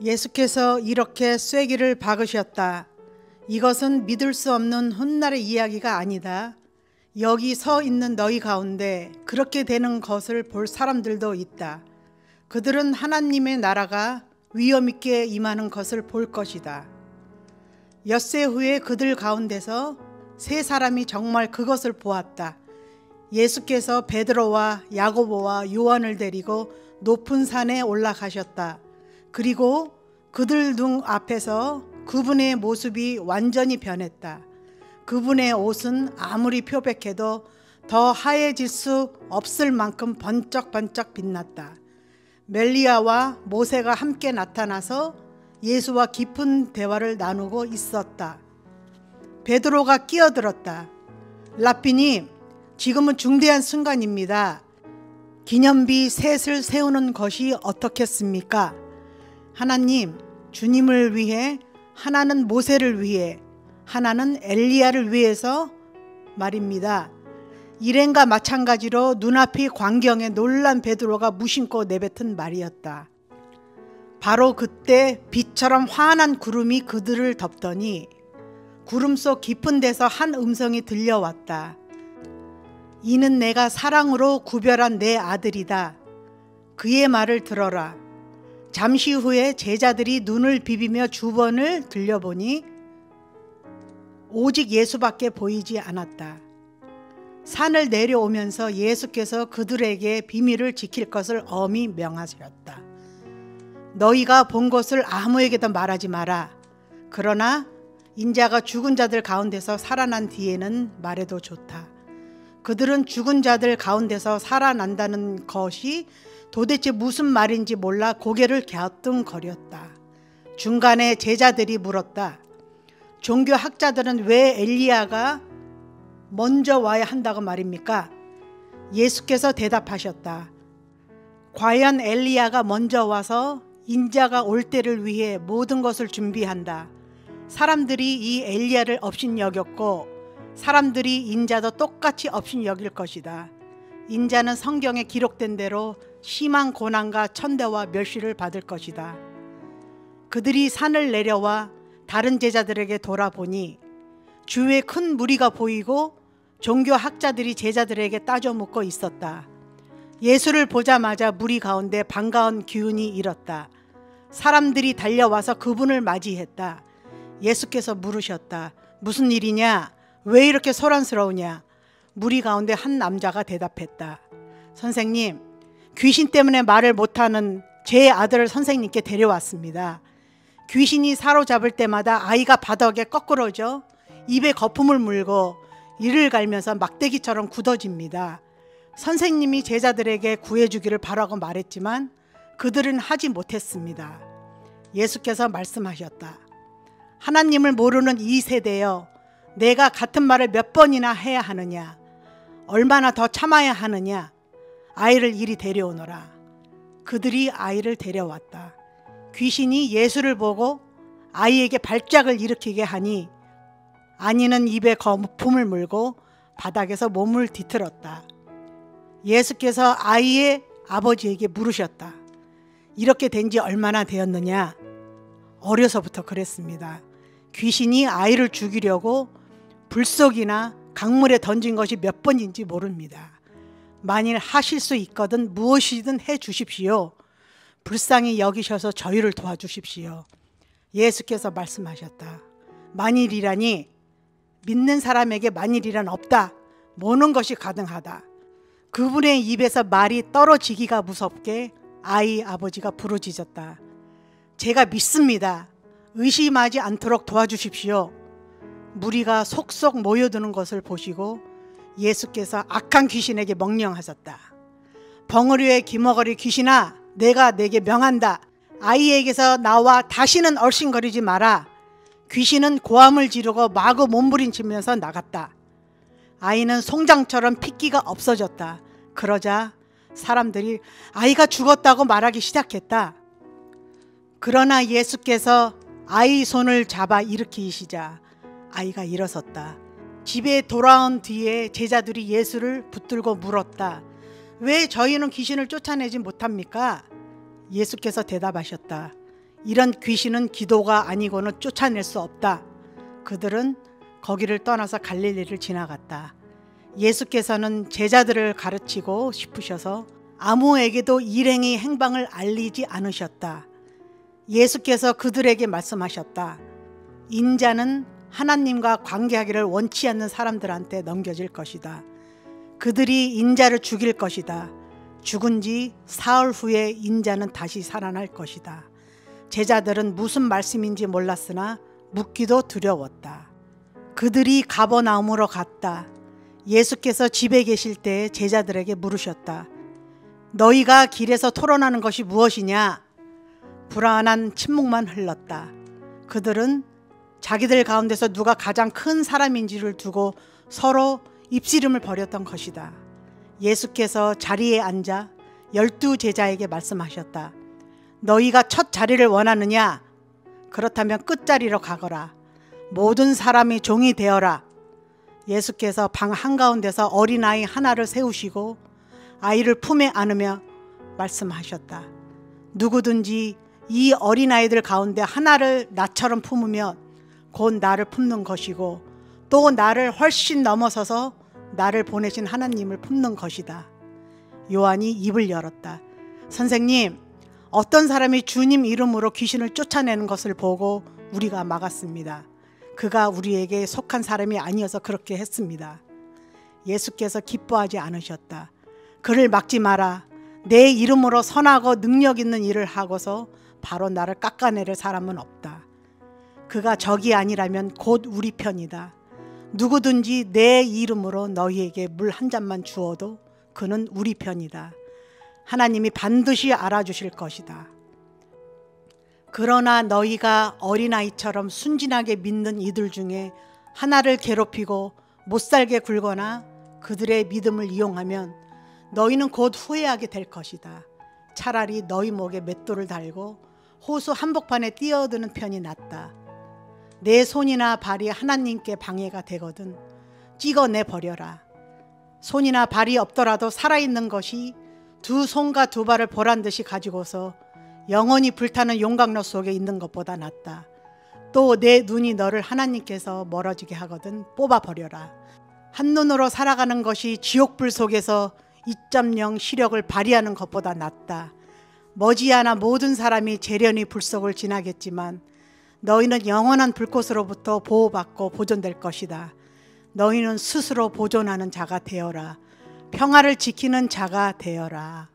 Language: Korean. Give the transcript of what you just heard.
예수께서 이렇게 쐐기를 박으셨다. 이것은 믿을 수 없는 훗날의 이야기가 아니다. 여기 서 있는 너희 가운데 그렇게 되는 것을 볼 사람들도 있다. 그들은 하나님의 나라가 위엄 있게 임하는 것을 볼 것이다. 엿새 후에 그들 가운데서 세 사람이 정말 그것을 보았다. 예수께서 베드로와 야고보와 요한을 데리고 높은 산에 올라가셨다. 그리고 그들 눈 앞에서 그분의 모습이 완전히 변했다. 그분의 옷은 아무리 표백해도 더 하얘질 수 없을 만큼 번쩍번쩍 빛났다. 멜리야와 모세가 함께 나타나서 예수와 깊은 대화를 나누고 있었다. 베드로가 끼어들었다. 랍비님, 지금은 중대한 순간입니다. 기념비 셋을 세우는 것이 어떻겠습니까? 하나님, 주님을 위해, 하나는 모세를 위해, 하나는 엘리야를 위해서 말입니다. 일행과 마찬가지로 눈앞이 광경에 놀란 베드로가 무심코 내뱉은 말이었다. 바로 그때 빛처럼 환한 구름이 그들을 덮더니 구름 속 깊은 데서 한 음성이 들려왔다. 이는 내가 사랑으로 구별한 내 아들이다. 그의 말을 들어라. 잠시 후에 제자들이 눈을 비비며 주변을 들여보니 오직 예수밖에 보이지 않았다. 산을 내려오면서 예수께서 그들에게 비밀을 지킬 것을 엄히 명하셨다. 너희가 본 것을 아무에게도 말하지 마라. 그러나 인자가 죽은 자들 가운데서 살아난 뒤에는 말해도 좋다. 그들은 죽은 자들 가운데서 살아난다는 것이 도대체 무슨 말인지 몰라 고개를 갸우뚱거렸다. 중간에 제자들이 물었다. 종교학자들은 왜 엘리야가 먼저 와야 한다고 말입니까? 예수께서 대답하셨다. 과연 엘리야가 먼저 와서 인자가 올 때를 위해 모든 것을 준비한다. 사람들이 이 엘리야를 업신여겼고 사람들이 인자도 똑같이 업신여길 것이다. 인자는 성경에 기록된 대로 심한 고난과 천대와 멸시를 받을 것이다. 그들이 산을 내려와 다른 제자들에게 돌아보니 주위에 큰 무리가 보이고 종교학자들이 제자들에게 따져 묻고 있었다. 예수를 보자마자 무리 가운데 반가운 기운이 일었다. 사람들이 달려와서 그분을 맞이했다. 예수께서 물으셨다. 무슨 일이냐? 왜 이렇게 소란스러우냐? 무리 가운데 한 남자가 대답했다. 선생님, 귀신 때문에 말을 못하는 제 아들을 선생님께 데려왔습니다. 귀신이 사로잡을 때마다 아이가 바닥에 거꾸러져 입에 거품을 물고 이를 갈면서 막대기처럼 굳어집니다. 선생님이 제자들에게 구해주기를 바라고 말했지만 그들은 하지 못했습니다. 예수께서 말씀하셨다. 하나님을 모르는 이 세대여, 내가 같은 말을 몇 번이나 해야 하느냐? 얼마나 더 참아야 하느냐? 아이를 이리 데려오너라. 그들이 아이를 데려왔다. 귀신이 예수를 보고 아이에게 발작을 일으키게 하니 아이는 입에 거품을 물고 바닥에서 몸을 뒤틀었다. 예수께서 아이의 아버지에게 물으셨다. 이렇게 된 지 얼마나 되었느냐? 어려서부터 그랬습니다. 귀신이 아이를 죽이려고 불속이나 강물에 던진 것이 몇 번인지 모릅니다. 만일 하실 수 있거든 무엇이든 해 주십시오. 불쌍히 여기셔서 저희를 도와주십시오. 예수께서 말씀하셨다. 만일이라니 믿는 사람에게 만일이란 없다. 모든 것이 가능하다. 그분의 입에서 말이 떨어지기가 무섭게 아이 아버지가 부르짖었다. 제가 믿습니다. 의심하지 않도록 도와주십시오. 무리가 속속 모여드는 것을 보시고 예수께서 악한 귀신에게 명령하셨다. 벙어리의 기머거리 귀신아, 내가 내게 명한다. 아이에게서 나와 다시는 얼씬거리지 마라. 귀신은 고함을 지르고 마구 몸부림치면서 나갔다. 아이는 송장처럼 핏기가 없어졌다. 그러자 사람들이 아이가 죽었다고 말하기 시작했다. 그러나 예수께서 아이 손을 잡아 일으키시자 아이가 일어섰다. 집에 돌아온 뒤에 제자들이 예수를 붙들고 물었다. 왜 저희는 귀신을 쫓아내지 못합니까? 예수께서 대답하셨다. 이런 귀신은 기도가 아니고는 쫓아낼 수 없다. 그들은 거기를 떠나서 갈릴리를 지나갔다. 예수께서는 제자들을 가르치고 싶으셔서 아무에게도 일행의 행방을 알리지 않으셨다. 예수께서 그들에게 말씀하셨다. 인자는 하나님과 관계하기를 원치 않는 사람들한테 넘겨질 것이다. 그들이 인자를 죽일 것이다. 죽은 지 사흘 후에 인자는 다시 살아날 것이다. 제자들은 무슨 말씀인지 몰랐으나 묻기도 두려웠다. 그들이 가버나움으로 갔다. 예수께서 집에 계실 때 제자들에게 물으셨다. 너희가 길에서 토론하는 것이 무엇이냐? 불안한 침묵만 흘렀다. 그들은 자기들 가운데서 누가 가장 큰 사람인지를 두고 서로 입씨름을 벌였던 것이다. 예수께서 자리에 앉아 12 제자에게 말씀하셨다. 너희가 첫 자리를 원하느냐? 그렇다면 끝자리로 가거라. 모든 사람이 종이 되어라. 예수께서 방 한가운데서 어린아이 하나를 세우시고 아이를 품에 안으며 말씀하셨다. 누구든지 이 어린아이들 가운데 하나를 나처럼 품으면 곧 나를 품는 것이고 또 나를 훨씬 넘어서서 나를 보내신 하나님을 품는 것이다. 요한이 입을 열었다. 선생님, 어떤 사람이 주님 이름으로 귀신을 쫓아내는 것을 보고 우리가 막았습니다. 그가 우리에게 속한 사람이 아니어서 그렇게 했습니다. 예수께서 기뻐하지 않으셨다. 그를 막지 마라. 내 이름으로 선하고 능력 있는 일을 하고서 바로 나를 깎아내릴 사람은 없다. 그가 적이 아니라면 곧 우리 편이다. 누구든지 내 이름으로 너희에게 물 한 잔만 주어도 그는 우리 편이다. 하나님이 반드시 알아주실 것이다. 그러나 너희가 어린아이처럼 순진하게 믿는 이들 중에 하나를 괴롭히고 못살게 굴거나 그들의 믿음을 이용하면 너희는 곧 후회하게 될 것이다. 차라리 너희 목에 맷돌을 달고 호수 한복판에 뛰어드는 편이 낫다. 내 손이나 발이 하나님께 방해가 되거든 찍어내 버려라. 손이나 발이 없더라도 살아있는 것이 두 손과 두 발을 보란듯이 가지고서 영원히 불타는 용광로 속에 있는 것보다 낫다. 또 내 눈이 너를 하나님께서 멀어지게 하거든 뽑아버려라. 한눈으로 살아가는 것이 지옥불 속에서 2.0 시력을 발휘하는 것보다 낫다. 머지않아 모든 사람이 재련히 불 속을 지나겠지만 너희는 영원한 불꽃으로부터 보호받고 보존될 것이다. 너희는 스스로 보존하는 자가 되어라. 평화를 지키는 자가 되어라.